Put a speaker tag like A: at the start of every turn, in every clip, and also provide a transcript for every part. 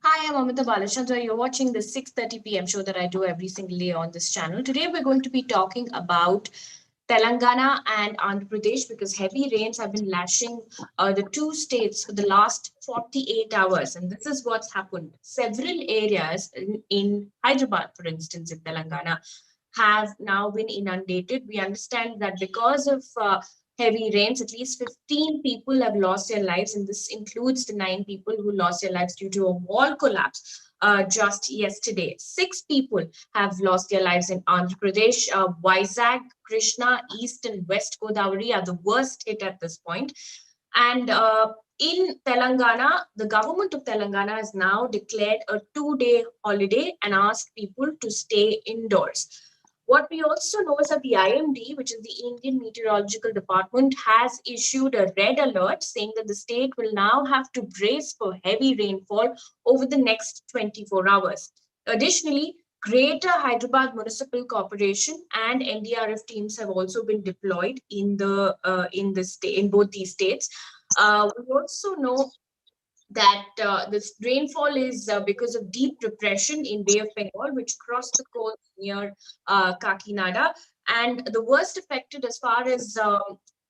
A: Hi, I'm Amitha Balachandra. You're watching the 6:30 p.m. show that I do every single day on this channel. Today, we're going to be talking about Telangana and Andhra Pradesh because heavy rains have been lashing the two states for the last 48 hours. And this is what's happened. Several areas in Hyderabad, for instance, in Telangana, have now been inundated. We understand that because of heavy rains, at least 15 people have lost their lives, and this includes the 9 people who lost their lives due to a wall collapse just yesterday. 6 people have lost their lives in Andhra Pradesh. Vizag, Krishna, East, and West Godavari are the worst hit at this point. And in Telangana, the government of Telangana has now declared a 2-day holiday and asked people to stay indoors. What we also know is that the IMD, which is the Indian Meteorological Department, has issued a red alert saying that the state will now have to brace for heavy rainfall over the next 24 hours. Additionally, Greater Hyderabad Municipal Corporation and NDRF teams have also been deployed in the state in both these states. We also know that this rainfall is because of deep depression in Bay of Bengal, which crossed the coast near Kakinada. And the worst affected, as far as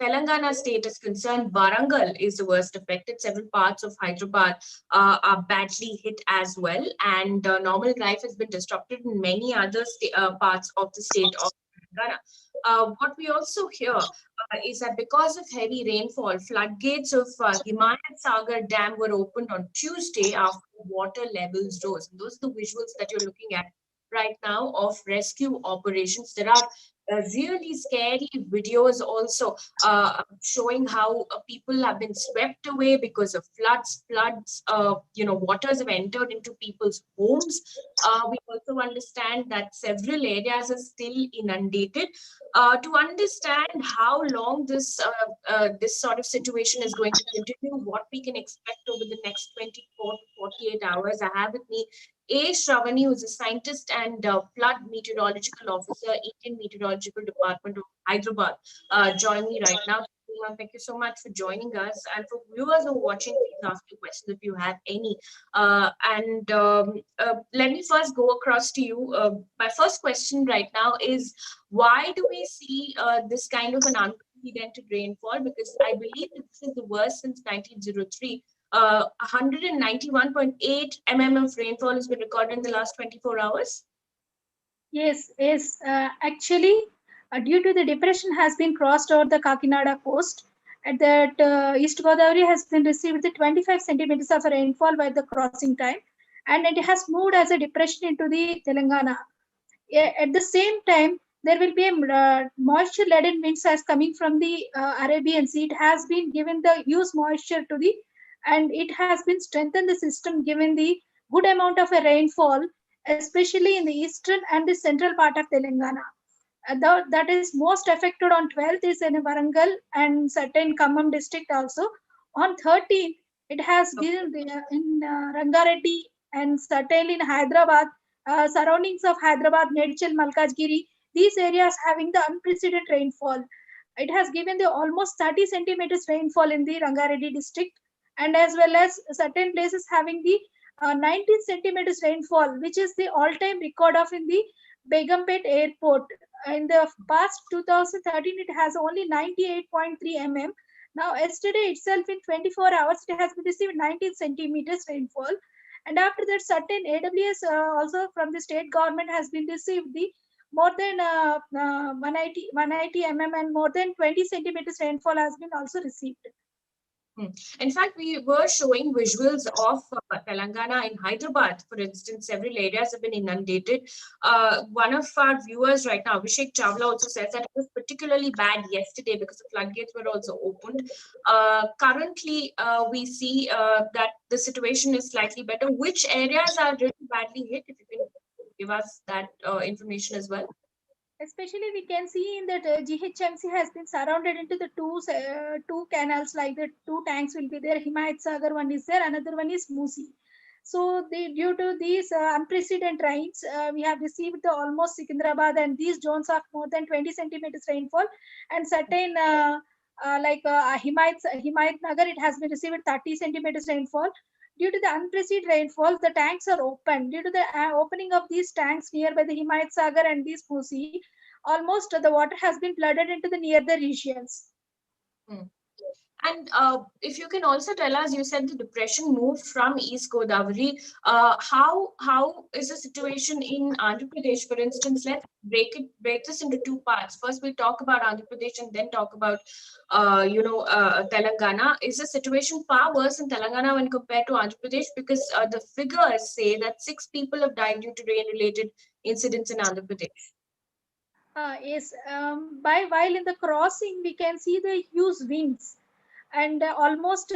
A: Telangana state is concerned, Warangal is the worst affected. Several parts of Hyderabad are badly hit as well, and normal life has been disrupted in many other parts of the state of Telangana. What we also hear is that because of heavy rainfall, floodgates of Himayat Sagar Dam were opened on Tuesday after water levels rose. And those are the visuals that you're looking at right now of rescue operations. There are really scary videos also showing how people have been swept away because of floods. Waters have entered into people's homes. We also understand that several areas are still inundated. To understand how long this sort of situation is going to continue, what we can expect over the next 24 to 48 hours, I have with me A Sravani, who's a scientist and flood meteorological officer, Indian Meteorological Department of Hyderabad. Join me right now. Thank you so much for joining us. And for viewers who are watching, please ask your questions if you have any. Let me first go across to you. My first question right now is, why do we see this kind of an unprecedented rainfall? Because I believe that this is the worst since 1903. 191.8 mm of rainfall has been recorded in the last 24 hours.
B: Yes. Actually, due to the depression has been crossed over the Kakinada coast, at that East Godavari has been received the 25 centimeters of rainfall by the crossing time, and it has moved as a depression into the Telangana. At the same time, there will be a moisture-laden winds as coming from the Arabian Sea. It has been given the huge moisture to the, and it has been strengthened the system, given the good amount of a rainfall, especially in the eastern and the central part of Telangana. That is most affected on 12th is in Warangal and certain Khammam district also. On 13th, it has been in Rangareddy and certainly in Hyderabad, surroundings of Hyderabad, Medchal, Malkajgiri, these areas having the unprecedented rainfall. It has given the almost 30 centimeters rainfall in the Rangareddy district, and as well as certain places having the 19 centimeters rainfall, which is the all-time record of in the Begumpet Airport. In the past 2013, it has only 98.3 mm. Now, yesterday itself, in 24 hours, it has received 19 centimeters rainfall. And after that, certain AWS also from the state government has been received the more than 180 mm and more than 20 centimeters rainfall has been also received.
A: In fact, we were showing visuals of Telangana and Hyderabad, for instance. Several areas have been inundated. One of our viewers right now, Abhishek Chawla, also says that it was particularly bad yesterday because the floodgates were also opened. Currently, we see that the situation is slightly better. Which areas are really badly hit? If you can give us that information as well.
B: Especially we can see in that GHMC has been surrounded into the two canals, like the two tanks will be there. Himayat Sagar one is there, another one is Musi. So due to these unprecedented rains, we have received the almost Secunderabad and these zones of more than 20 centimeters rainfall, and certain Himayat Nagar, it has been received 30 centimeters rainfall. Due to the unprecedented rainfall, the tanks are open. Due to the opening of these tanks nearby the Himayat Sagar and these Musi, almost the water has been flooded into the near the regions.
A: Hmm. And if you can also tell us, you said the depression moved from East Godavari. How is the situation in Andhra Pradesh, for instance? Let's break this into two parts. First, we'll talk about Andhra Pradesh and then talk about Telangana. Is the situation far worse in Telangana when compared to Andhra Pradesh? Because the figures say that 6 people have died due to rain-related incidents in Andhra Pradesh.
B: Yes, while in the crossing, we can see the huge winds and almost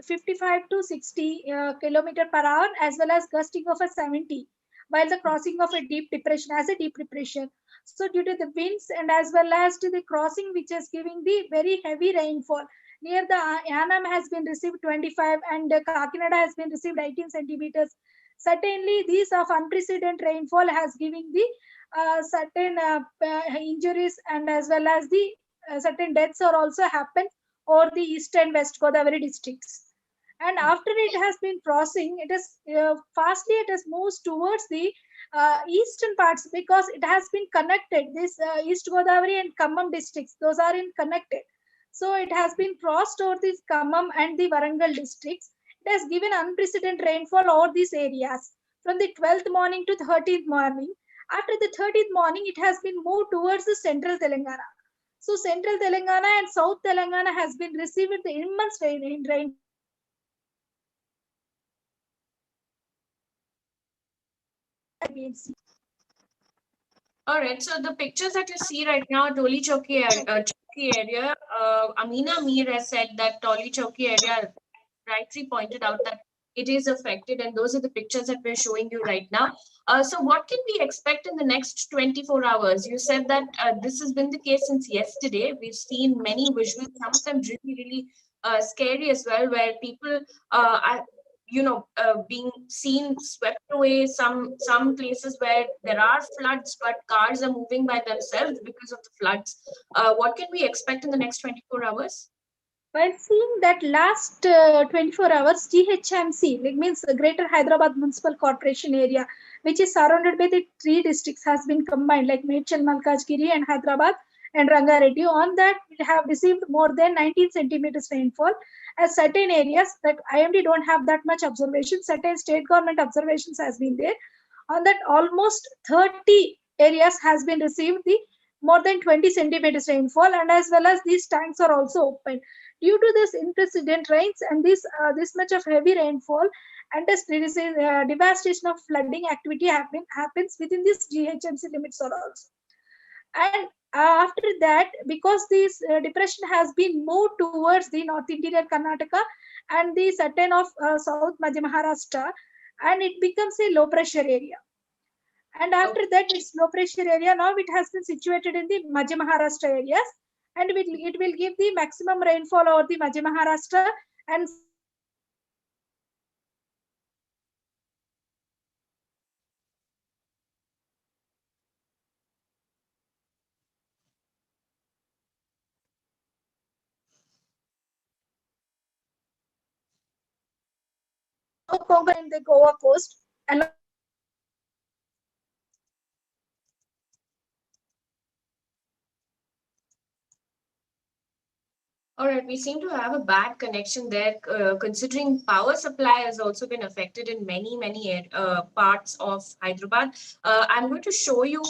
B: 55 to 60 kilometer per hour, as well as gusting of a 70 while the crossing of a deep depression as a deep depression. So due to the winds and as well as to the crossing, which is giving the very heavy rainfall near the Yanam has been received 25 and Kakinada has been received 18 centimeters. Certainly these of unprecedented rainfall has given the certain injuries and as well as the certain deaths are also happened or the east and west Godavari districts. And after it has been crossing, it is fastly it has moved towards the eastern parts because it has been connected. This East Godavari and Khammam districts, those are in connected. So it has been crossed over these Khammam and the Warangal districts. It has given unprecedented rainfall over these areas from the 12th morning to 13th morning. After the 30th morning, it has been moved towards the central Telangana. So central Telangana and south Telangana has been received the immense rainfall.
A: All right, so the pictures that you see right now, Toli Chowki area, Amina Mir has said that Toli Chowki area rightly pointed out that it is affected, and those are the pictures that we're showing you right now. So what can we expect in the next 24 hours? You said that this has been the case since yesterday. We've seen many visuals, some of them really, really scary as well, where people are being seen swept away. Some places where there are floods but cars are moving by themselves because of the floods. What can we expect in the next 24 hours?
B: While seeing that last 24 hours, GHMC, it means the Greater Hyderabad Municipal Corporation area, which is surrounded by the three districts, has been combined like Medchal, Malkajgiri and Hyderabad and Rangareddy. On that, we have received more than 19 centimeters rainfall. As certain areas that IMD don't have that much observation, certain state government observations has been there. On that, almost 30 areas has been received the more than 20 centimeters rainfall, and as well as these tanks are also open. Due to this unprecedented rains and this much of heavy rainfall and this devastation of flooding activity happens within this GHMC limits are also. And after that, because this depression has been moved towards the north interior Karnataka and the certain of south Madhya Maharashtra, and it becomes a low pressure area. And after that, its low pressure area, now it has been situated in the Madhya Maharashtra areas, and it will give the maximum rainfall over the Madhya Maharashtra and South Konkan and the Goa coast. And
A: All right, we seem to have a bad connection there, considering power supply has also been affected in many parts of Hyderabad. I'm going to show you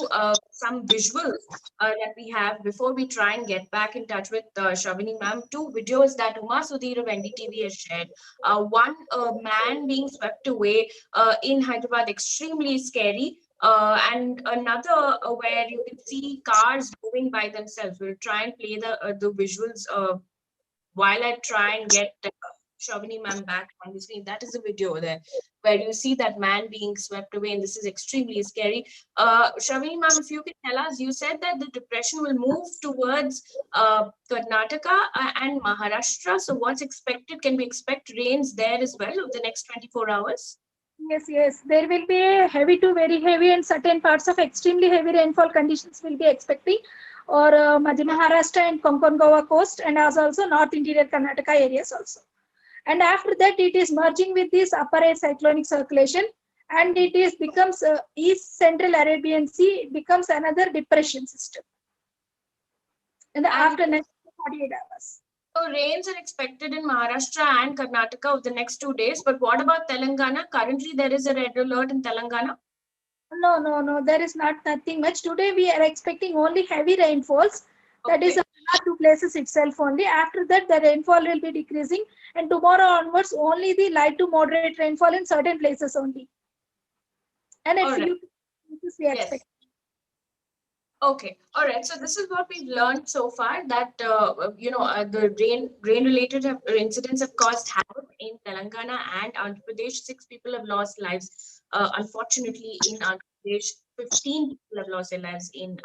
A: some visuals that we have before we try and get back in touch with Shavini ma'am. Two videos that Uma Sudhir of NDTV has shared. One, man being swept away in Hyderabad, extremely scary. And another where you can see cars moving by themselves. We'll try and play the visuals while I try and get Shavini ma'am back on the screen. That is a video there where you see that man being swept away, and this is extremely scary. Shavini ma'am, if you can tell us, you said that the depression will move towards Karnataka and Maharashtra. So what's expected? Can we expect rains there as well over the next 24 hours?
B: yes, there will be a heavy to very heavy and certain parts of extremely heavy rainfall conditions will be expecting, or Madhya Maharashtra and Konkan Goa coast, and as also North Interior Karnataka areas also. and after that it is merging with this upper air cyclonic circulation, and it is becomes East Central Arabian Sea, it becomes another depression system in the
A: And
B: after next 48 hours.
A: so rains are expected in Maharashtra and Karnataka of the next 2 days. But what about Telangana? Currently, there is a red alert in Telangana.
B: No. There is not nothing much. Today we are expecting only heavy rainfalls. That is
A: Okay.
B: one or two places itself only. After that, the rainfall will be decreasing, and tomorrow onwards, only the light to moderate rainfall in certain places only. And a
A: All right.
B: few places we
A: Yes.
B: expect.
A: Okay. All right. So this is what we've learned so far, that the rain related incidents have caused havoc in Telangana and Andhra Pradesh. 6 people have lost lives. Unfortunately, in Andhra Pradesh, 15 people have lost their lives in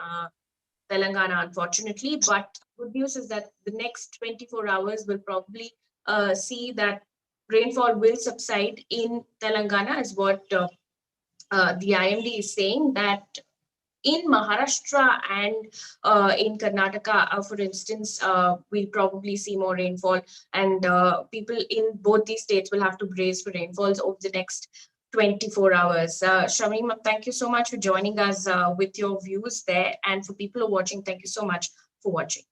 A: Telangana, unfortunately. But good news is that the next 24 hours will probably see that rainfall will subside in Telangana, is what the IMD is saying, that in Maharashtra and in Karnataka, for instance, we'll probably see more rainfall, and people in both these states will have to brace for rainfalls over the next 24 hours. Shravani, ma'am, thank you so much for joining us with your views there. And for people who are watching, thank you so much for watching.